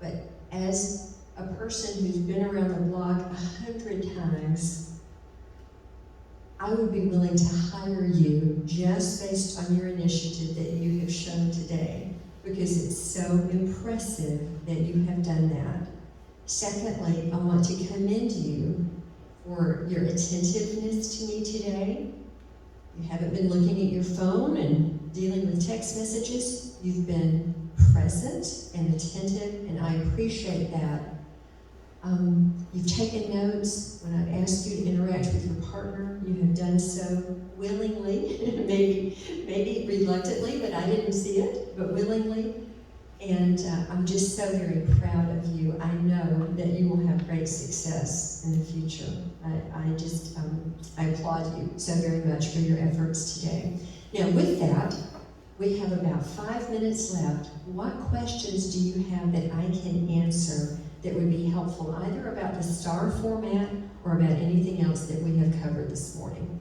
But as a person who's been around the block 100 times, I would be willing to hire you just based on your initiative that you have shown today, because it's so impressive that you have done that. Secondly, I want to commend you for your attentiveness to me today. You haven't been looking at your phone and dealing with text messages. You've been present and attentive, and I appreciate that. You've taken notes. When I've asked you to interact with your partner, you have done so willingly, maybe reluctantly, but I didn't see it, but willingly. And I'm just so very proud of you. I know that you will have great success in the future. I applaud you so very much for your efforts today. Now with that, we have about 5 minutes left. What questions do you have that I can answer that would be helpful, either about the STAR format or about anything else that we have covered this morning?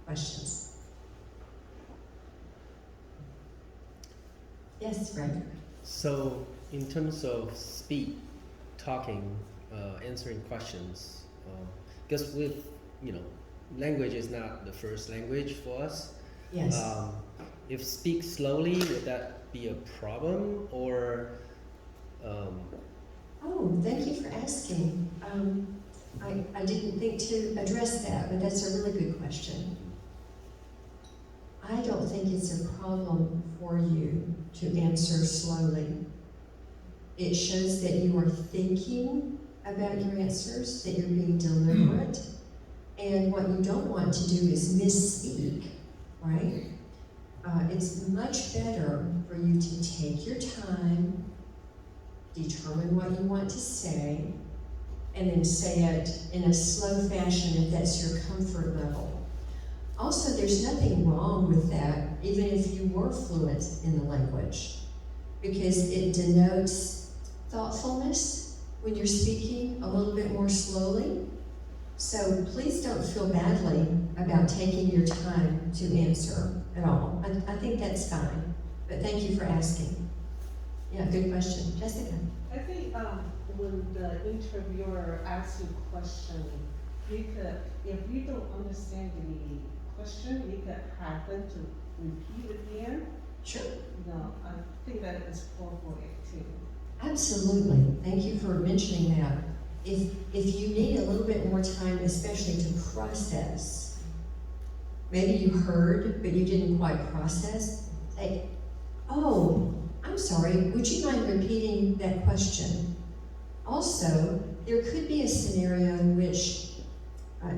Questions? Yes, Fred? So, in terms of talking, answering questions, because language is not the first language for us. Yes. If speak slowly, would that be a problem, or? Oh, thank you for asking. I didn't think to address that, but that's a really good question. I don't think it's a problem for you to answer slowly. It shows that you are thinking about your answers, that you're being deliberate, and what you don't want to do is misspeak, right? It's much better for you to take your time, determine what you want to say, and then say it in a slow fashion if that's your comfort level. Also, there's nothing wrong with that, even if you were fluent in the language, because it denotes thoughtfulness when you're speaking a little bit more slowly. So please don't feel badly about taking your time to answer at all. I think that's fine, but thank you for asking. Yeah, good question. Jessica? I think when the interviewer asks you a question, you could, if you don't understand the question, you could have them to repeat it again. Sure. I think that is appropriate too. Absolutely. Thank you for mentioning that. If you need a little bit more time, especially to process, maybe you heard but you didn't quite process, say, oh, I'm sorry, would you mind repeating that question? Also, there could be a scenario in which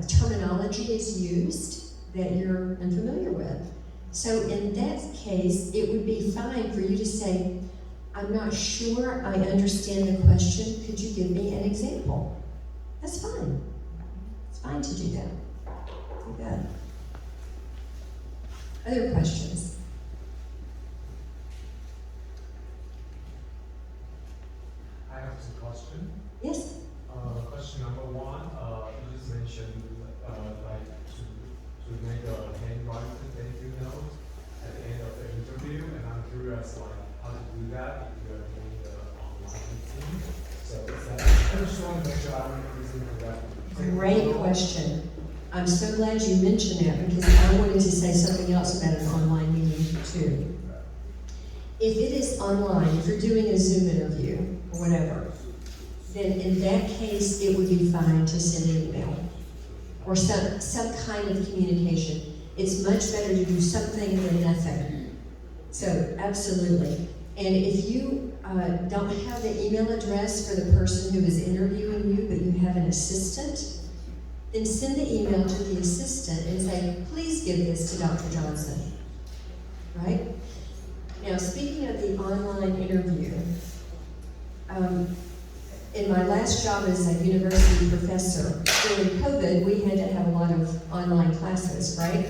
terminology is used that you're unfamiliar with. So in that case, it would be fine for you to say, I'm not sure I understand the question. Could you give me an example? That's fine. It's fine to do that. Do that. Other questions? I have two questions. Yes? Question number one, you just mentioned like to make a handwritten thank you note at the end of the interview, and I'm curious like how to do that if you're doing the online meeting. So is that, I just want to make sure I'm using the correct. Great question. I'm so glad you mentioned that because I wanted to say something else about an online meeting too. If it is online, if you're doing a Zoom interview or whatever, then in that case it would be fine to send an email or some kind of communication. It's much better to do something than nothing. So absolutely. And if you don't have the email address for the person who is interviewing you, but you have an assistant, then send the email to the assistant and say, please give this to Dr. Johnson, right? Now, speaking of the online interview, in my last job as a university professor, during COVID, we had to have a lot of online classes, right?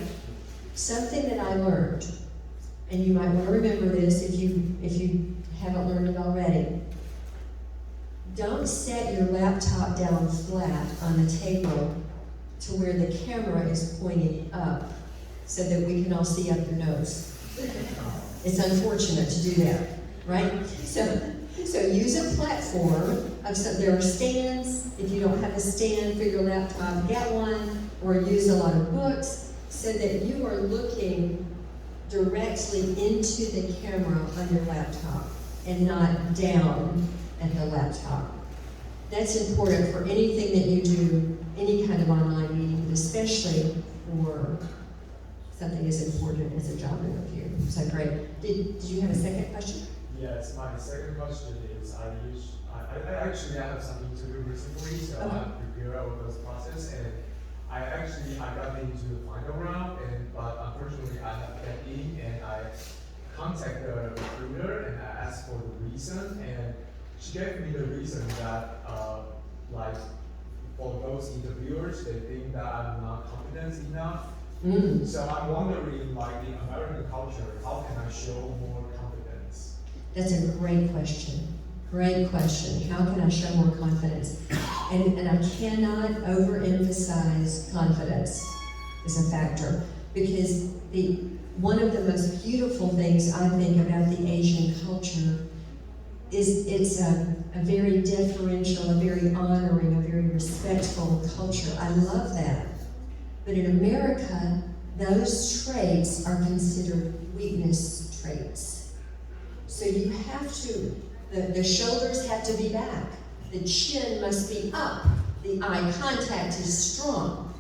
Something that I learned, and you might want to remember this if you haven't learned it already. Don't set your laptop down flat on the table to where the camera is pointing up so that we can all see up your nose. It's unfortunate to do that, right? So use a platform there are stands. If you don't have a stand for your laptop, get one, or use a lot of books so that you are looking directly into the camera on your laptop and not down at the laptop. That's important for anything that you do, any kind of online meeting, but especially for something as important as a job interview. So great. Did you have a second question? Yes, my second question is I actually have something to do recently, so I prepare all those process, and I got into the final round, but unfortunately I have get in, and I contact the recruiter and I asked for the reason, and she gave me the reason that like for those interviewers they think that I'm not confident enough. So I'm wondering, like in American culture, how can I show more confidence? That's a great question. Great question. How can I show more confidence? And I cannot overemphasize confidence as a factor, because one of the most beautiful things I think about the Asian culture is it's a very deferential, a very honoring, a very respectful culture. I love that. But in America, those traits are considered weakness traits. So you have to, the shoulders have to be back, the chin must be up, the eye contact is strong.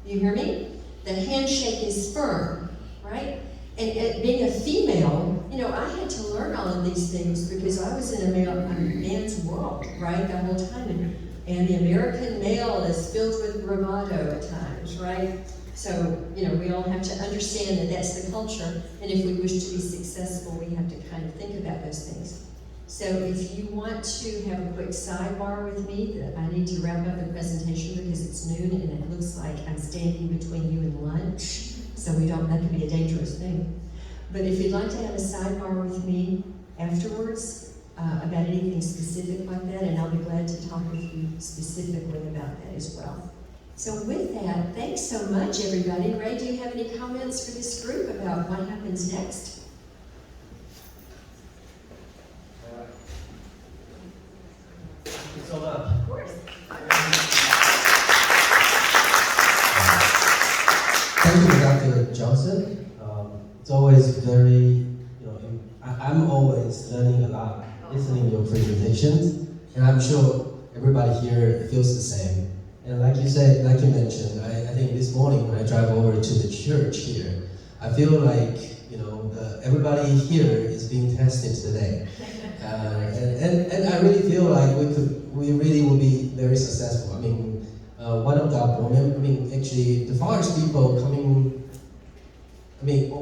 You hear me? The handshake is firm, right? And being a female, you know, I had to learn all of these things because I was in a man's world, right, the whole time. And the American male is filled with bravado at times, right? So, you know, we all have to understand that that's the culture, and if we wish to be successful, we have to kind of think about those things. So if you want to have a quick sidebar with me, that I need to wrap up the presentation because it's noon and it looks like I'm standing between you and lunch, so that could be a dangerous thing. But if you'd like to have a sidebar with me afterwards about anything specific like that, and I'll be glad to talk with you specifically about that as well. So with that, thanks so much, everybody. Ray, do you have any comments for this group about what happens next? Thank you so much. Of course. Thank you, Dr. Johnson. It's always very, I'm always learning a lot listening to your presentations, and I'm sure everybody here feels the same. And like you said, like you mentioned, I think this morning when I drive over to the church here, I feel like, everybody here is being tested today. And I really feel like we really will be very successful. I mean, one of the actually the forest people coming,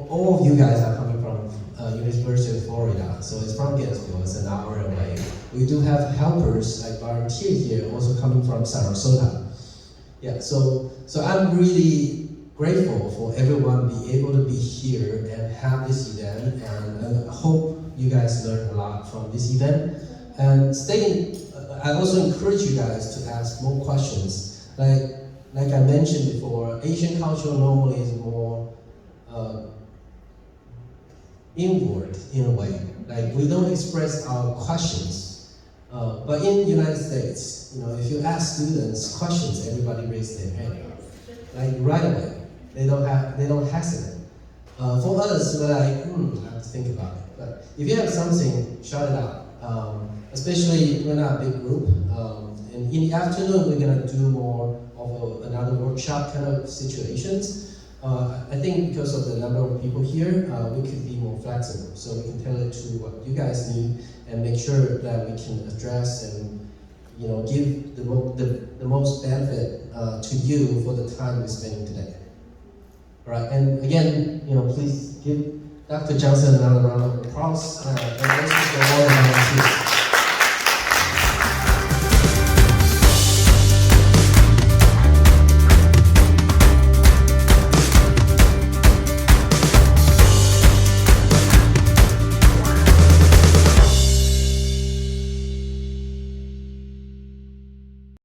all of you guys are coming from University of Florida, so it's from Gainesville, it's an hour away. We do have helpers, like volunteers here, also coming from Sarasota. Yeah, so I'm really grateful for everyone be able to be here and have this event, and I hope you guys learn a lot from this event. And I also encourage you guys to ask more questions. Like I mentioned before, Asian culture normally is more inward in a way. Like we don't express our questions. But in the United States, if you ask students questions, everybody raises their hand, like right away. They don't hesitate. For us, we're like, I have to think about it. But if you have something, shout it out. Especially we're not a big group. And in the afternoon, we're gonna do more of another workshop kind of situations. I think because of the number of people here, we could be more flexible, so we can tailor to what you guys need and make sure that we can address and give the most benefit to you for the time we're spending today. All right, and again, please give Dr. Johnson another round of applause. And thank you for all the volunteers.